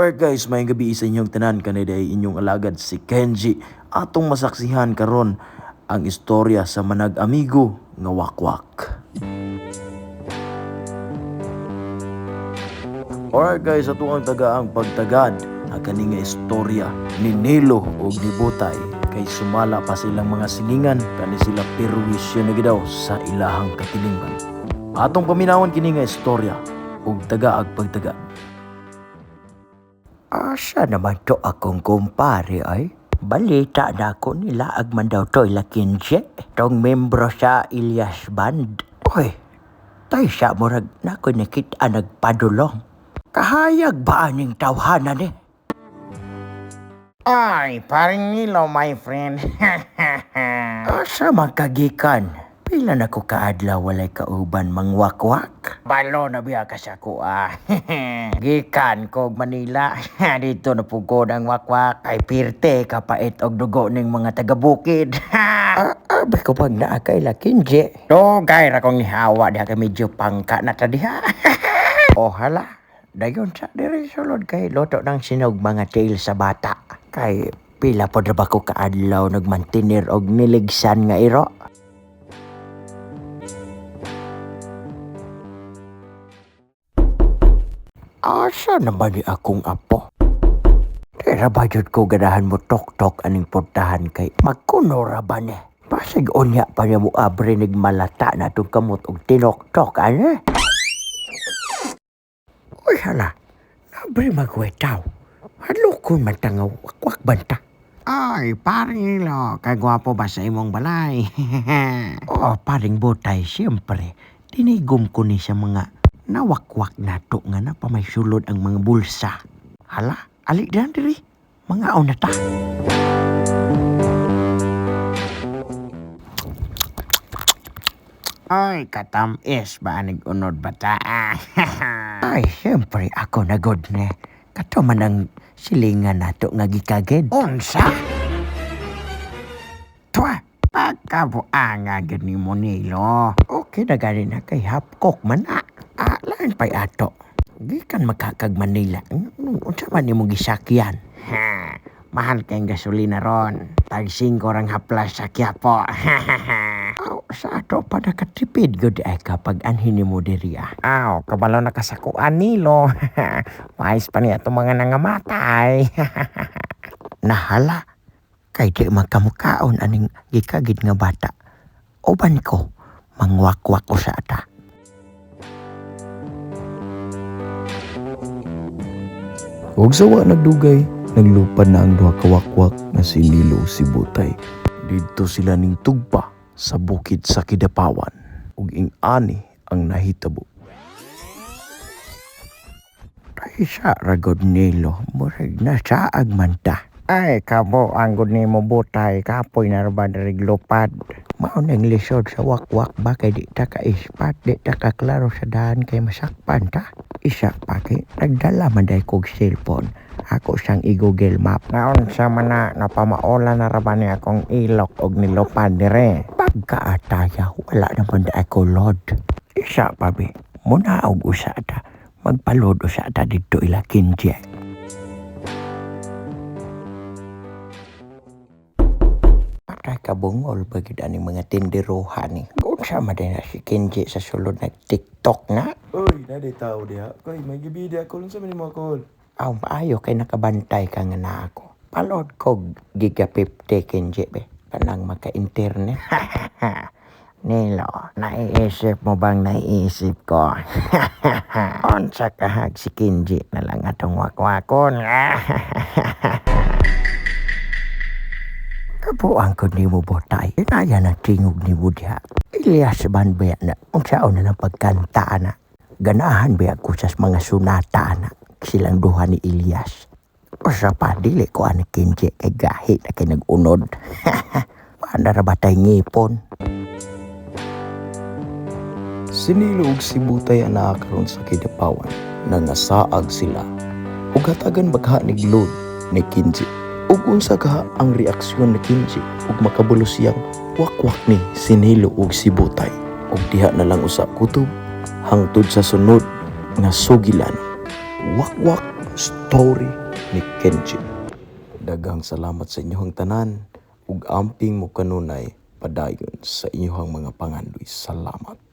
Alright guys, may gabi sa inyong tanan kaniday inyong alagad si Kenji. Atong masaksihan karon ang istorya sa manag amigo nga wakwak. Alright guys, ato ang tagaang pagtagad ang kani nga istorya ni Nilo ug ni Butay kay sumala pa silang mga silingan kani sila perwisyo na gidaw sa ilahang katilingan. Atong paminawon kini nga istorya ug tagaag pagtagad. Asa naman to akong kumpare ay? Balita na ako nila agman daw to ila Kinje. Tong membro sa Ilyas Band. Uy, tay siya murag na ko nakita nagpadulong. Kahayag ba aning tawhanan eh? Ay, paring Nilo, my friend. Asa magkagikan? Pila na ko kaadlaw walay kauban mangwakwak. Balo na biya ka sa kuha. Gikan kog Manila. Dito na pugod ang wakwak. Ay pirte kapait og dugo ning mga taga-bukid. Abi ko pag naa kay la Kinje. Dugay ra kong nihawa diha kay medyo pangka na ta diha. O hala, dayon sa diri sulod kay loto ng sinog mga tail sa bata. Kay pila po na ba ko kaadlaw nagmantinir og niligsan nga iro. Asa naman ni akong apo? Tira ba yun ko ganahan mo tok-tok aning puntahan kay magkuno ra ba ni? Pasig unya pa niya mo abre malata na itong kamot og tinok-tok, ano? Uy hala, abre magwetaw. Halukon man tangaw, wakwak banta. Ay, paring Nilo, kagwapo ba sa imong balay? Paring Butay, siyempre, tinigom ko ni sa mga nawakwak na to nga na pa may sulod ang mga bulsa. Hala, alik na diri. Mga na ta. Ay, katamis ba anig unod bata? Ay, siyempre ako na god ne. Kato man ang silingan na to nga gikagid. Unsa? Twa, pagkabuanga gid ni mo Nilo. Okay na gani na kay hapkok man na. Lain pa'y ato. Gikan makakag Manila. Unsa man ni mong gisakyan? Ha, mahal kayong gasolina ron. Tag 5 rang haplas sa Quiapo. Sa ato pa nakatipid gud ay kapag anhin mo diri ah. Aw, kabalo na kasakuan Nilo. Mais pa niya itong mga nangamatay. Nahala. Kay di magkamukaon aning gikagid nga bata. Uban ko, mangwakwak ko sa ata. Huwag sawa nagdugay, naglupad na ang duha kawakwak na si Nilo si Butay. Dito sila ning tugpa sa bukid sa Kidapawan ug ing-ani ang nahitabo. Ay sa ragod Nilo, murag na sa agmanta. Ay, kabo ang gud nimo Butay, kapoy na ra ba diri lupad. Mao nang lisod sa wakwak ba kay di ta ka-ispat, di ta ka-klaro sa daan kay masakpan ta. Isa pa kay nagdala man day kog cellphone. Ako siyang i-Google Map. Naon sa mana napamaola na ra ba ni akong ilok og nilupad dire. Pagkaataya, wala naman da ako load. Isa pa be, muna og usa ta. Magpaload usa ta dito ila Kinje. Patay kabungol bagid aning mga tinderohan ni. Unsa man din na si Kinje sa sulod nag-TikTok na. Uy, naday tao diha. Koy, may gibidi ako lang sa manimo ako. Aw, maayo kay nakabantay ka nga na ako. Palod ko giga 50 Kinje be. Kanang maka-internet. Nilo, naiisip mo bang naiisip ko? Onsa kahag si Kinje na lang atong wakwakon. Kabuang ko ni mo Butay. Inaya na tingog ni mo diha. Ilyas Band ba na? Unsaon na ng pagkanta na? Ganahan ba ako sa mga sunata na? Silang duha ni Ilyas. O sa pa, dili ko ani Kinje kay gahi na kay nag-unod. Paano ra ba tayo ngipon? Si Nilo ug si Butay ang nakakaroon sa Kidapawan na nasaag sila. Ug hatagan bagha ni load ni Kinje. Ug unsa ka ang reaksyon ni Kinje ug makabulo siyang wakwak ni si Nilo ug si Butay. Ug diha na lang usa kutob hangtod sa sunod nga sugilan. Wakwak story ni Kenji. Daghang salamat sa inyong tanan ug amping mo kanunay padayon sa inyong mga pangandoy. Salamat.